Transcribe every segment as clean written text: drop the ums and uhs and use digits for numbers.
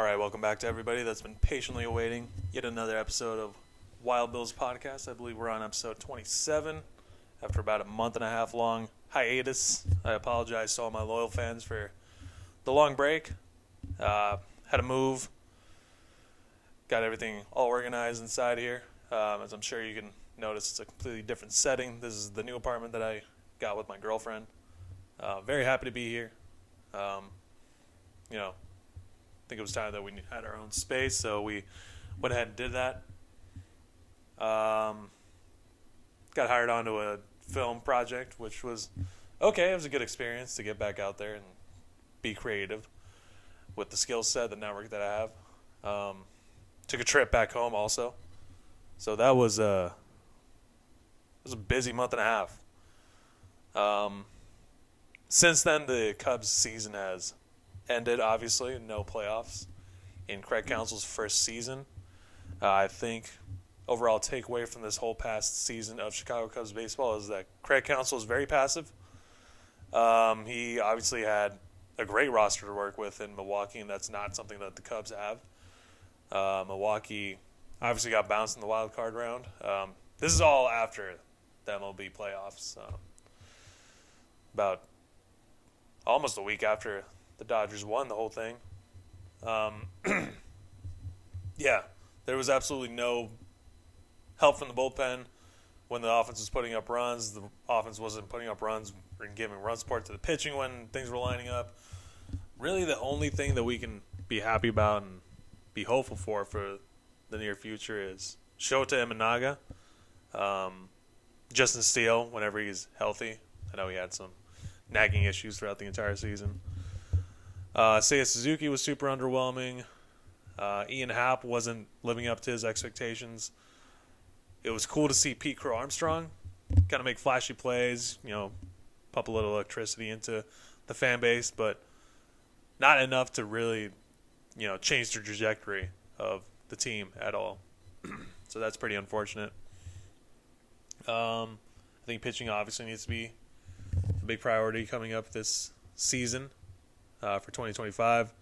right, welcome back to everybody that's been patiently awaiting yet another episode of Wild Bills Podcast. I believe we're on episode 27 after about a month and a half long hiatus. I apologize to all my loyal fans for the long break. Had to move, got everything all organized inside here. As I'm sure you can notice, it's a completely different setting. This is the new apartment that I got with my girlfriend. Very happy to be here. I think it was time that we had our own space, so we went ahead and did that. Got hired onto a film project, which was okay. It was a good experience to get back out there and be creative with the skill set, the network that I have. Took a trip back home also. So that was a busy month and a half. Since then, the Cubs season has ended, obviously. No playoffs in Craig Counsell's first season. I think overall takeaway from this whole past season of Chicago Cubs baseball is that Craig Counsell is very passive. He obviously had a great roster to work with in Milwaukee, and that's not something that the Cubs have. Milwaukee obviously got bounced in the wild card round. This is all after the MLB playoffs. About almost a week after the Dodgers won the whole thing. Yeah, there was absolutely no help from the bullpen when the offense was putting up runs. The offense wasn't putting up runs and giving run support to the pitching when things were lining up. Really, the only thing that we can be happy about and be hopeful for the near future is Shota Imanaga. Justin Steele, whenever he's healthy. I know he had some nagging issues throughout the entire season. Seiya Suzuki was super underwhelming. Ian Happ wasn't living up to his expectations. It was cool to see Pete Crow Armstrong kind of make flashy plays, pump a little electricity into the fan base, but not enough to really, change the trajectory of the team at all. So that's pretty unfortunate. I think pitching obviously needs to be a big priority coming up this season. For 2025.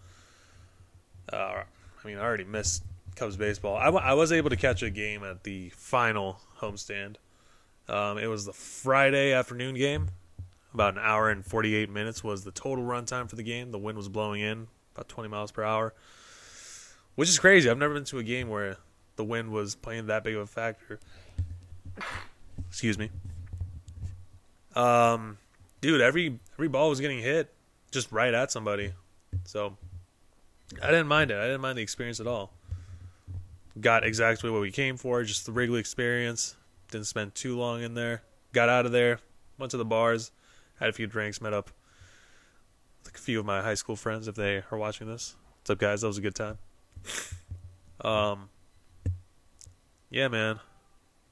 I already missed Cubs baseball. I was able to catch a game at the final homestand. It was the Friday afternoon game. About an hour and 48 minutes was the total runtime for the game. The wind was blowing in about 20 miles per hour, which is crazy. I've never been to a game where the wind was playing that big of a factor. Excuse me. Dude, every ball was getting hit just right at somebody. So I didn't mind it. I didn't mind the experience at all. Got exactly what we came for, just the Wrigley experience. Didn't spend too long in there. Got out of there, went to the bars, had a few drinks, met up with a few of my high school friends if they are watching this. What's up, guys? That was a good time. Yeah, man.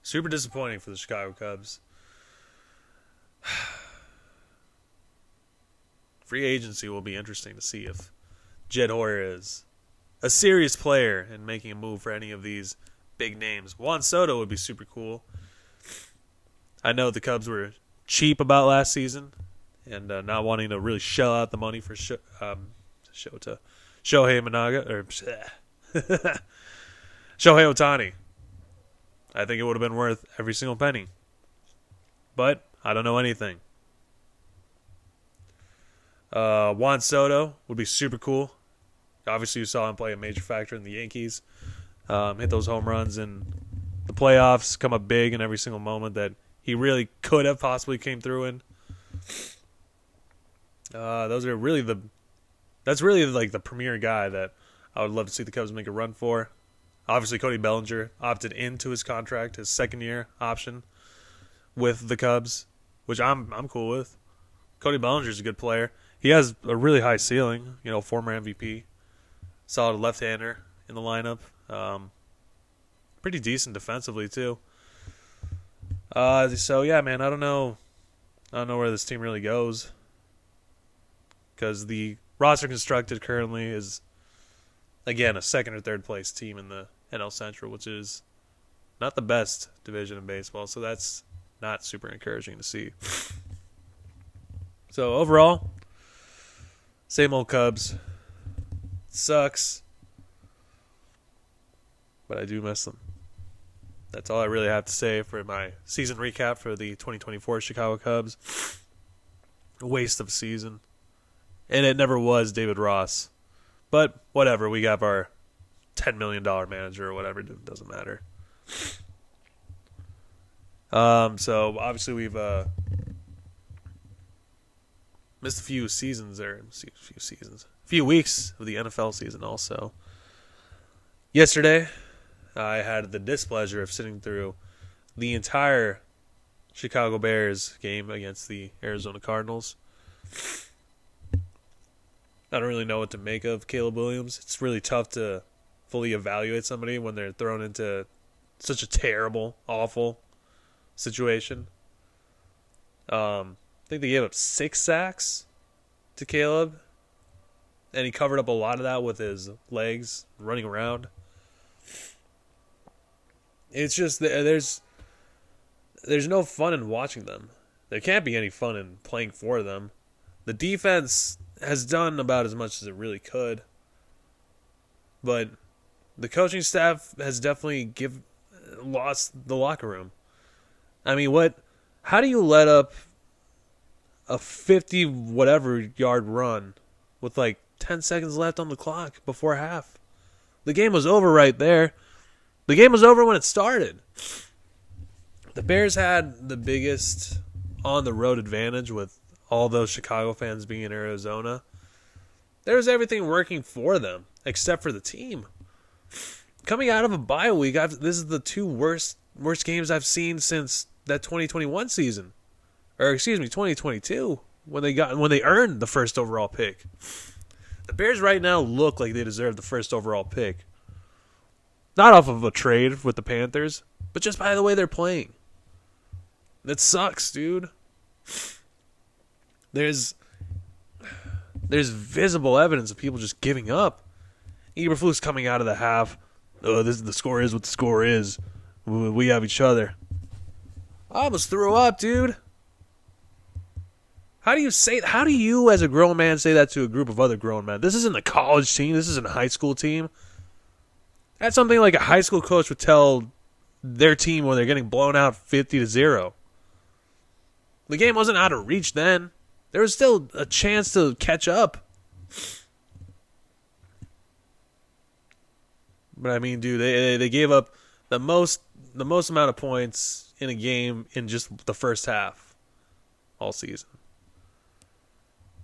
Super disappointing for the Chicago Cubs. Free agency will be interesting to see if Jed Hoyer is a serious player and making a move for any of these big names. Juan Soto would be super cool. I know the Cubs were cheap about last season and not wanting to really shell out the money for Shohei Managa or Shohei Ohtani. I think it would have been worth every single penny. But I don't know anything. Juan Soto would be super cool. Obviously, you saw him play a major factor in the Yankees. Hit those home runs in the playoffs, come up big in every single moment that he really could have possibly came through in. That's really like the premier guy that I would love to see the Cubs make a run for. Obviously, Cody Bellinger opted into his contract, his second-year option with the Cubs, which I'm cool with. Cody Bellinger's a good player. He has a really high ceiling, former MVP. Solid left-hander in the lineup. Pretty decent defensively, too. So, yeah, man, I don't know where this team really goes. Because the roster constructed currently is, again, a second or third place team in the NL Central, which is not the best division in baseball. So that's not super encouraging to see. So, overall, same old Cubs. Sucks. but I do miss them. That's all I really have to say for my season recap for the 2024 Chicago Cubs. A waste of a season. And it never was David Ross. But whatever, we got our $10 million manager or whatever. It doesn't matter. So obviously we've missed a few weeks of the NFL season also. Yesterday, I had the displeasure of sitting through the entire Chicago Bears game against the Arizona Cardinals. I don't really know what to make of Caleb Williams. It's really tough to fully evaluate somebody when they're thrown into such a terrible, awful situation. I think they gave up 6 sacks to Caleb, and he covered up a lot of that with his legs running around. It's just there's no fun in watching them. There can't be any fun in playing for them. The defense has done about as much as it really could, but the coaching staff has definitely lost the locker room. I mean, how do you let up a 50-whatever yard run with like 10 seconds left on the clock before half? The game was over right there. The game was over when it started. The Bears had the biggest on-the-road advantage with all those Chicago fans being in Arizona. There was everything working for them, except for the team. Coming out of a bye week, this is the 2 worst games I've seen since that 2021 season. Or, 2022, when they earned the first overall pick. The Bears right now look like they deserve the first overall pick. Not off of a trade with the Panthers, but just by the way they're playing. That sucks, dude. There's visible evidence of people just giving up. Eberflus coming out of the half. Oh, the score is what the score is. We have each other. I almost threw up, dude. How do you as a grown man say that to a group of other grown men? This isn't a college team. This isn't a high school team. That's something like a high school coach would tell their team when they're getting blown out 50-0. The game wasn't out of reach then. There was still a chance to catch up. But I mean, dude, they gave up the most amount of points in a game in just the first half all season.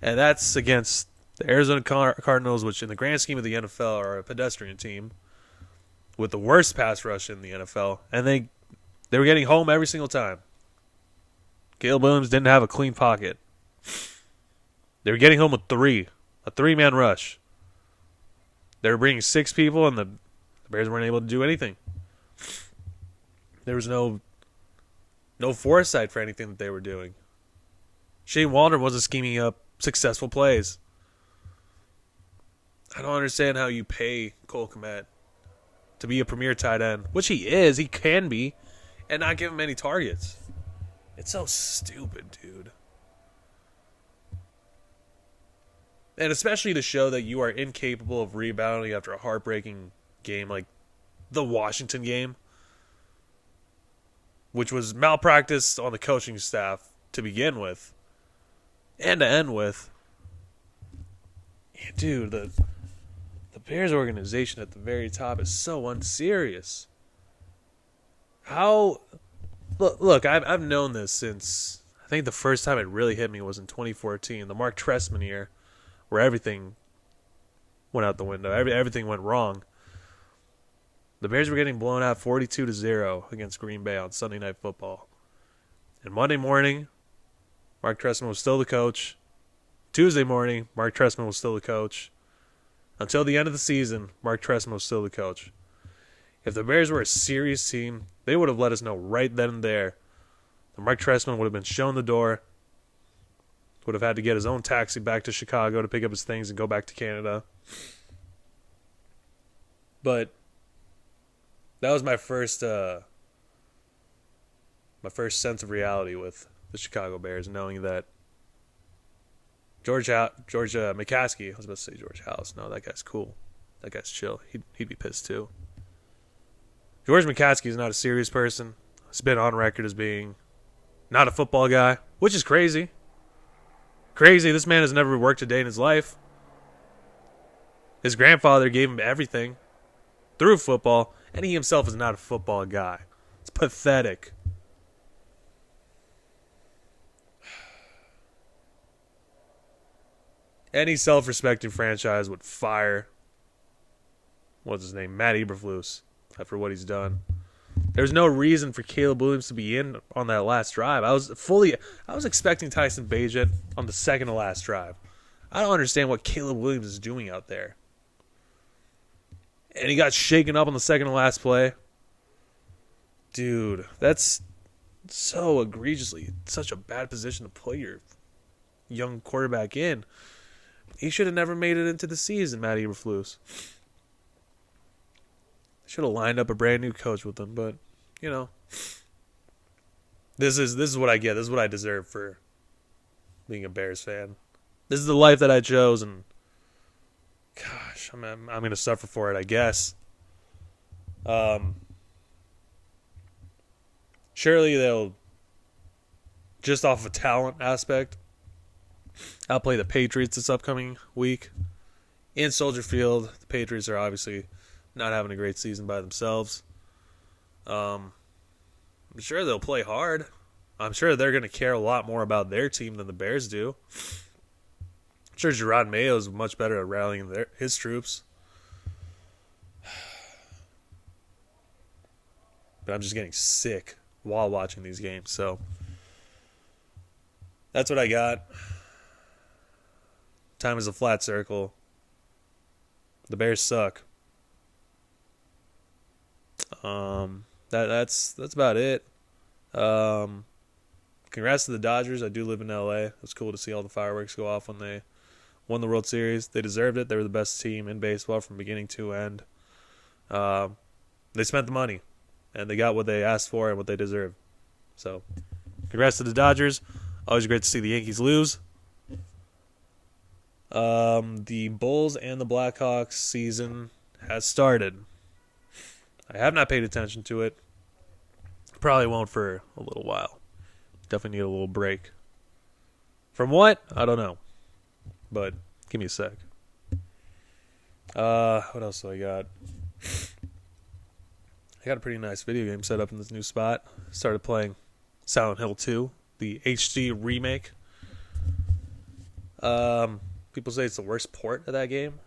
And that's against the Arizona Cardinals, which in the grand scheme of the NFL are a pedestrian team with the worst pass rush in the NFL. And they were getting home every single time. Caleb Williams didn't have a clean pocket. They were getting home with a 3-man rush. They were bringing 6 people, and the Bears weren't able to do anything. There was no foresight for anything that they were doing. Shane Waldron wasn't scheming up successful plays. I don't understand how you pay Cole Kmet to be a premier tight end, which he can be, and not give him any targets. It's so stupid, dude. And especially to show that you are incapable of rebounding after a heartbreaking game like the Washington game, which was malpractice on the coaching staff to begin with and to end with. Yeah, dude, the Bears organization at the very top is so unserious. Look, I've known this since, I think the first time it really hit me was in 2014, the Mark Trestman year, where everything went out the window. Everything went wrong. The Bears were getting blown out 42-0 against Green Bay on Sunday Night Football. And Monday morning, Mark Trestman was still the coach. Tuesday morning, Mark Trestman was still the coach. Until the end of the season, Mark Trestman was still the coach. If the Bears were a serious team, they would have let us know right then and there that Mark Trestman would have been shown the door, would have had to get his own taxi back to Chicago to pick up his things and go back to Canada. But that was my first sense of reality with the Chicago Bears, knowing that George McCaskey, I was about to say George House. No, that guy's cool. That guy's chill. He'd be pissed too. George McCaskey is not a serious person. He's been on record as being not a football guy, which is crazy. Crazy. This man has never worked a day in his life. His grandfather gave him everything through football, and he himself is not a football guy. It's pathetic. Any self-respecting franchise would fire, what's his name, Matt Eberflus, after what he's done. There's no reason for Caleb Williams to be in on that last drive. I was expecting Tyson Bagent on the second to last drive. I don't understand what Caleb Williams is doing out there. And he got shaken up on the second to last play. Dude, that's so egregiously such a bad position to put your young quarterback in. He should have never made it into the season, Matt Eberflus. Should have lined up a brand new coach with him, but you know, this is what I get. This is what I deserve for being a Bears fan. This is the life that I chose, and gosh, I'm gonna suffer for it, I guess. Surely they'll, just off of a talent aspect, outplay the Patriots this upcoming week in Soldier Field. The Patriots are obviously not having a great season by themselves. I'm sure they'll play hard. I'm sure they're going to care a lot more about their team than the Bears do. I'm sure Gerard Mayo is much better at rallying his troops. But I'm just getting sick while watching these games. So that's what I got. Time is a flat circle. The Bears suck. That's about it. Congrats to the Dodgers. I do live in LA. It was cool to see all the fireworks go off when they won the World Series. They deserved it. They were the best team in baseball from beginning to end. They spent the money, and they got what they asked for and what they deserved. So, congrats to the Dodgers. Always great to see the Yankees lose. The Bulls and the Blackhawks season has started. I have not paid attention to it. Probably won't for a little while. Definitely need a little break. From what? I don't know. But give me a sec. What else do I got? I got a pretty nice video game set up in this new spot. Started playing Silent Hill 2, the HD remake. People say it's the worst port of that game.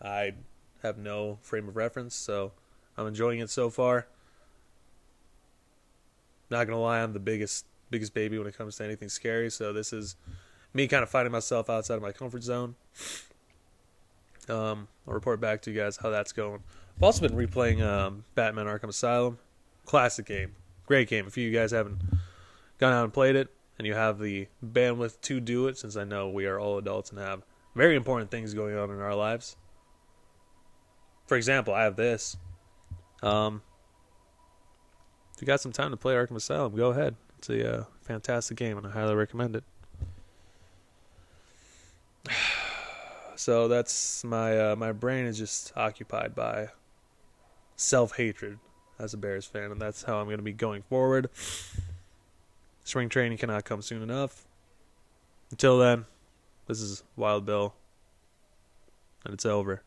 I have no frame of reference, so I'm enjoying it so far. Not gonna lie, I'm the biggest baby when it comes to anything scary, so this is me kind of finding myself outside of my comfort zone. I'll report back to you guys how that's going. I've also been replaying Batman Arkham Asylum. Classic game. Great game. If you guys haven't gone out and played it, and you have the bandwidth to do it, since I know we are all adults and have very important things going on in our lives. For example, I have this. If you got some time to play Arkham Asylum, go ahead. It's a fantastic game, and I highly recommend it. So that's my brain is just occupied by self-hatred as a Bears fan, and that's how I'm going to be going forward. Spring training cannot come soon enough. Until then, this is Wild Bill, and it's over.